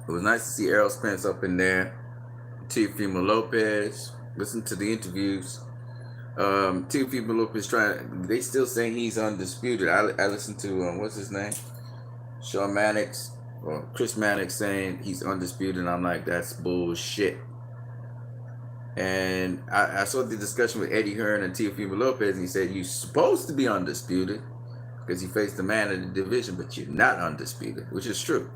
It was nice to see Errol Spence up in there. Teofimo Lopez. Listen to the interviews. Teofimo Lopez trying. They still saying he's undisputed. I listened to what's his name, Sean Mannix or Chris Mannix saying he's undisputed. And I'm like, that's bullshit. And I saw the discussion with Eddie Hearn and Teofimo Lopez, and he said you're supposed to be undisputed because you faced the man of the division, but you're not undisputed, which is true.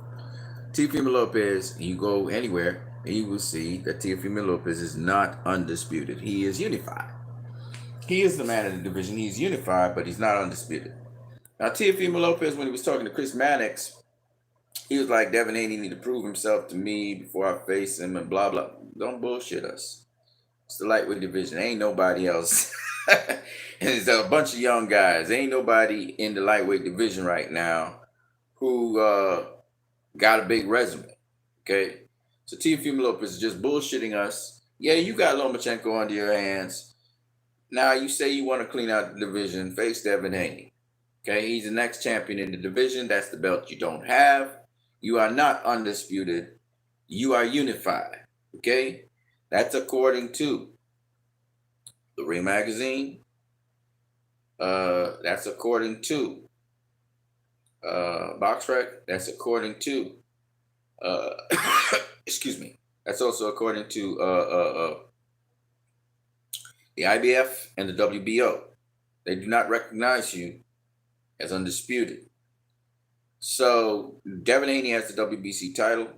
Teofimo Lopez, you go anywhere and you will see that Teofimo Lopez is not undisputed. He is unified. He is the man of the division. He's unified, but he's not undisputed. Now, Teofimo Lopez, when he was talking to Chris Mannix, he was like, Devin Haney need to prove himself to me before I face him and blah, blah. Don't bullshit us. It's the lightweight division. Ain't nobody else. And there's a bunch of young guys. Ain't nobody in the lightweight division right now who got a big resume. Okay? So Teofimo Lopez is just bullshitting us. Yeah, you got Lomachenko under your hands. Now you say you want to clean out the division, face Devin Haney. Okay, he's the next champion in the division. That's the belt you don't have. You are not undisputed. You are unified. Okay? That's according to the Ring Magazine. That's according to BoxRec. That's according to excuse me. That's also according to the IBF and the WBO. They do not recognize you as undisputed. So Devin Haney has the WBC title,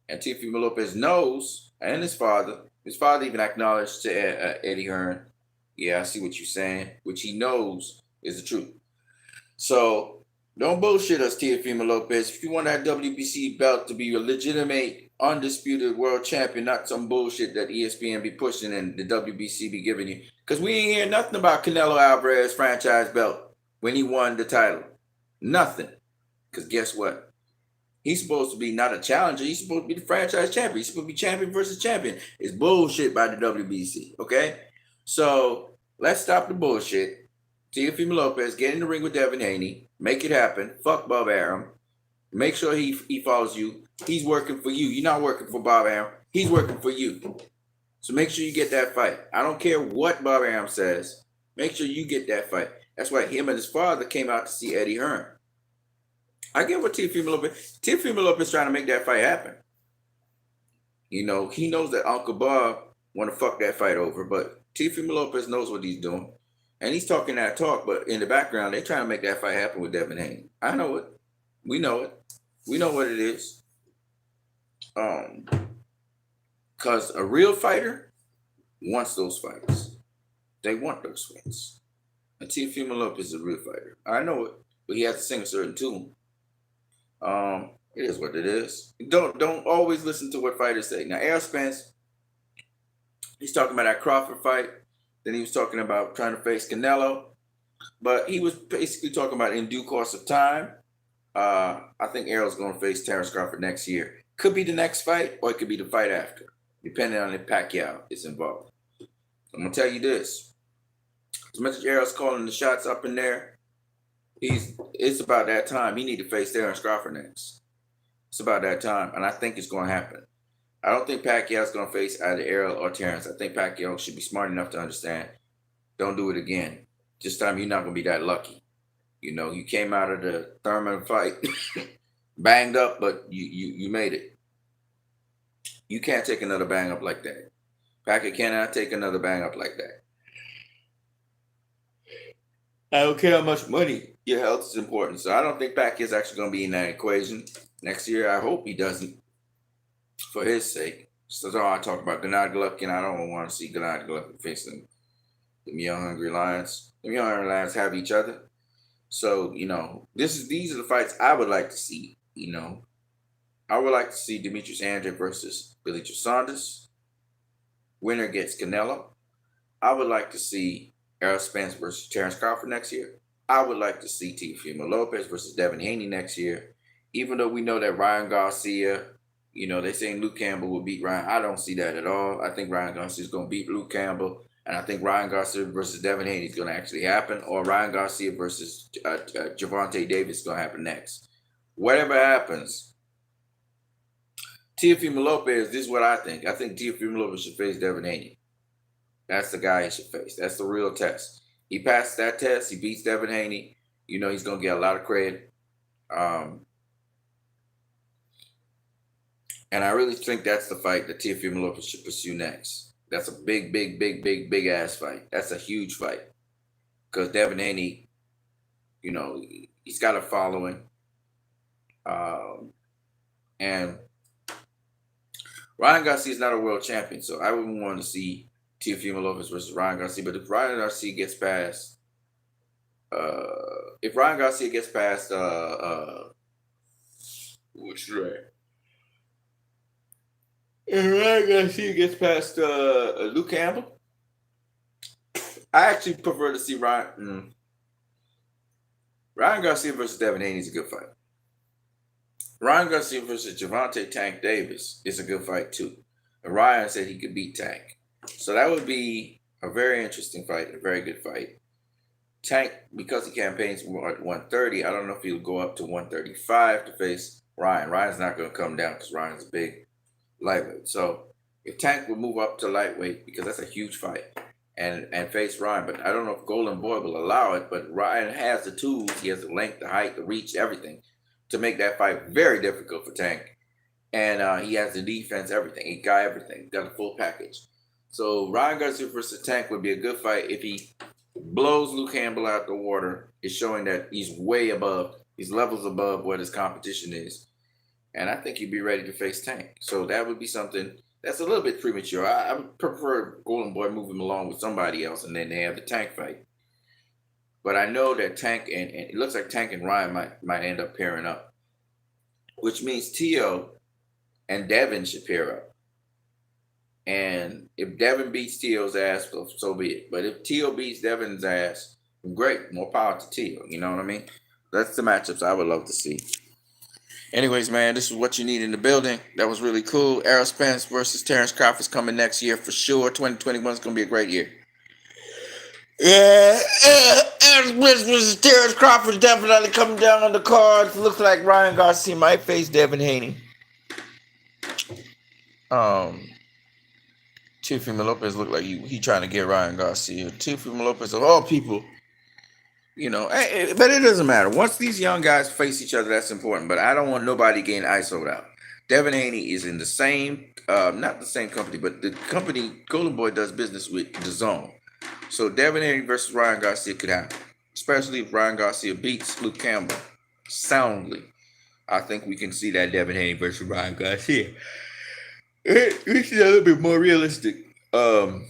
and Teofimo Lopez knows, and his father even acknowledged to Eddie Hearn, yeah, I see what you're saying, which he knows is the truth. So don't bullshit us, Teofimo Lopez. If you want that WBC belt to be a legitimate, undisputed world champion, not some bullshit that ESPN be pushing and the WBC be giving you. Because we ain't hear nothing about Canelo Alvarez franchise belt when he won the title. Nothing. Because guess what? He's supposed to be not a challenger. He's supposed to be the franchise champion. He's supposed to be champion versus champion. It's bullshit by the WBC, okay? So let's stop the bullshit. Teofimo Lopez, get in the ring with Devin Haney. Make it happen. Fuck Bob Arum. Make sure he follows you. He's working for you. You're not working for Bob Arum. He's working for you. So make sure you get that fight. I don't care what Bob Arum says. Make sure you get that fight. That's why him and his father came out to see Eddie Hearn. I get what Teofimo Lopez trying to make that fight happen. You know, he knows that Uncle Bob want to fuck that fight over, but Teofimo Lopez knows what he's doing. And he's talking that talk, but in the background, they're trying to make that fight happen with Devin Haney. I know it. We know it. We know what it is. Because a real fighter wants those fights. They want those fights. And Teofimo Lopez is a real fighter. I know it, but he has to sing a certain tune. It is what it is. Don't always listen to what fighters say. Now, Errol Spence, he's talking about that Crawford fight. Then he was talking about trying to face Canelo. But he was basically talking about in due course of time. I think Errol's going to face Terrence Crawford next year. Could be the next fight, or it could be the fight after, depending on if Pacquiao is involved. I'm going to tell you this. As much as Errol's calling the shots up in there, it's about that time. He need to face Terrence Crawford next. It's about that time, and I think it's going to happen. I don't think Pacquiao's going to face either Errol or Terrence. I think Pacquiao should be smart enough to understand, don't do it again. This time you're not going to be that lucky. You know, you came out of the Thurman fight banged up, but you made it. You can't take another bang up like that. Pacquiao cannot take another bang up like that. I don't care how much money. Your health is important. So I don't think Pacquiao's actually going to be in that equation next year. I hope he doesn't, for his sake. So that's all I talk about. Gennady Golovkin. I don't want to see Gennady Golovkin facing the Young Hungry Lions. The Young Hungry Lions have each other. So, you know, these are the fights I would like to see, you know. I would like to see Demetrius Andrade versus Billy Joe Saunders. Winner gets Canelo. I would like to see Errol Spence versus Terrence Crawford next year. I would like to see Teofimo Lopez versus Devin Haney next year. Even though we know that Ryan Garcia, you know, they're saying Luke Campbell will beat Ryan. I don't see that at all. I think Ryan Garcia is going to beat Luke Campbell. And I think Ryan Garcia versus Devin Haney is going to actually happen. Or Ryan Garcia versus Gervonta Davis is going to happen next. Whatever happens, Teofimo Lopez, this is what I think. I think Teofimo Lopez should face Devin Haney. That's the guy he should face. That's the real test. He passed that test. He beats Devin Haney. You know he's going to get a lot of credit. And I really think that's the fight that Teofimo Lopez should pursue next. That's a big ass fight. That's a huge fight. Because Devin Haney, you know, he's got a following. And Ryan Garcia is not a world champion, so I wouldn't want to see Teofimo Lopez versus Ryan Garcia. But if Ryan Garcia gets past, which right? If Ryan Garcia gets past Luke Campbell, I actually prefer to see Ryan Garcia versus Devin Haney is a good fight. Ryan Garcia versus Gervonta Tank Davis is a good fight too. And Ryan said he could beat Tank. So that would be a very interesting fight, a very good fight. Tank, because he campaigns at 130, I don't know if he'll go up to 135 to face Ryan. Ryan's not going to come down because Ryan's a big lightweight. So if Tank would move up to lightweight, because that's a huge fight, and face Ryan, but I don't know if Golden Boy will allow it, but Ryan has the tools. He has the length, the height, the reach, everything to make that fight very difficult for Tank. And he has the defense, everything. He got everything. Got the full package. So Ryan Garcia versus Tank would be a good fight if he blows Luke Campbell out the water. It's showing that he's way above, he's levels above what his competition is. And I think he'd be ready to face Tank. So that would be something that's a little bit premature. I would prefer Golden Boy move him along with somebody else and then they have the Tank fight. But I know that Tank and it looks like Tank and Ryan might end up pairing up, which means Teo and Devin should pair up. And if Devin beats Teo's ass, so be it. But if Teo beats Devin's ass, great, more power to Teo. You know what I mean? That's the matchups I would love to see. Anyways, man, this is what you need in the building. That was really cool. Errol Spence versus Terrence Crawford is coming next year for sure. 2021 is going to be a great year. Yeah, Errol Spence versus Terrence Crawford definitely coming down on the cards. Looks like Ryan Garcia might face Devin Haney. Teofimo Lopez looked like he trying to get Ryan Garcia. Teofimo Lopez, of all people, you know, but it doesn't matter. Once these young guys face each other, that's important. But I don't want nobody getting ISO'd out. Devin Haney is in the same, not the same company, but the company Golden Boy does business with, DAZN. So Devin Haney versus Ryan Garcia could happen, especially if Ryan Garcia beats Luke Campbell soundly. I think we can see that Devin Haney versus Ryan Garcia. We should a little bit more realistic. Because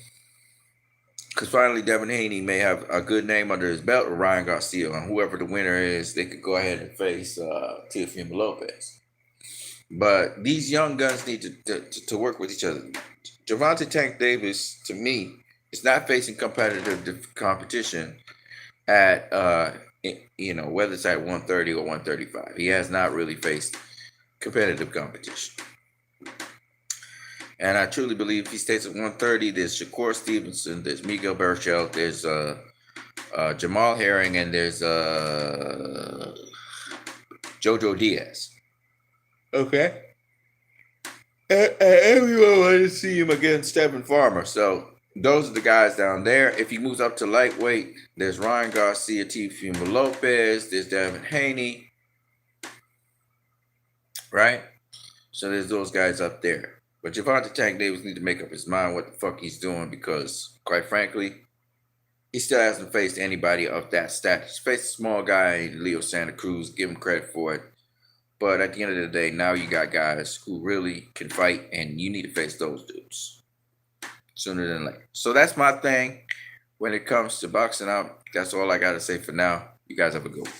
finally Devin Haney may have a good name under his belt with Ryan Garcia. And whoever the winner is, they could go ahead and face Teofimo Lopez. But these young guns need to work with each other. Gervonta Tank Davis, to me, is not facing competitive competition at, whether it's at 130 or 135. He has not really faced competitive competition. And I truly believe if he stays at 130, there's Shakur Stevenson, there's Miguel Berchelt, there's Jamal Herring, and there's Jojo Diaz. Okay. And everyone wants to see him against Stephen Farmer. So those are the guys down there. If he moves up to lightweight, there's Ryan Garcia, Teofimo Lopez, there's Devin Haney. Right? So there's those guys up there. But Gervonta Tank Davis needs to make up his mind what the fuck he's doing because, quite frankly, he still hasn't faced anybody of that status. He's faced a small guy, Leo Santa Cruz, give him credit for it. But at the end of the day, now you got guys who really can fight, and you need to face those dudes sooner than later. So that's my thing when it comes to boxing out. That's all I got to say for now. You guys have a good one.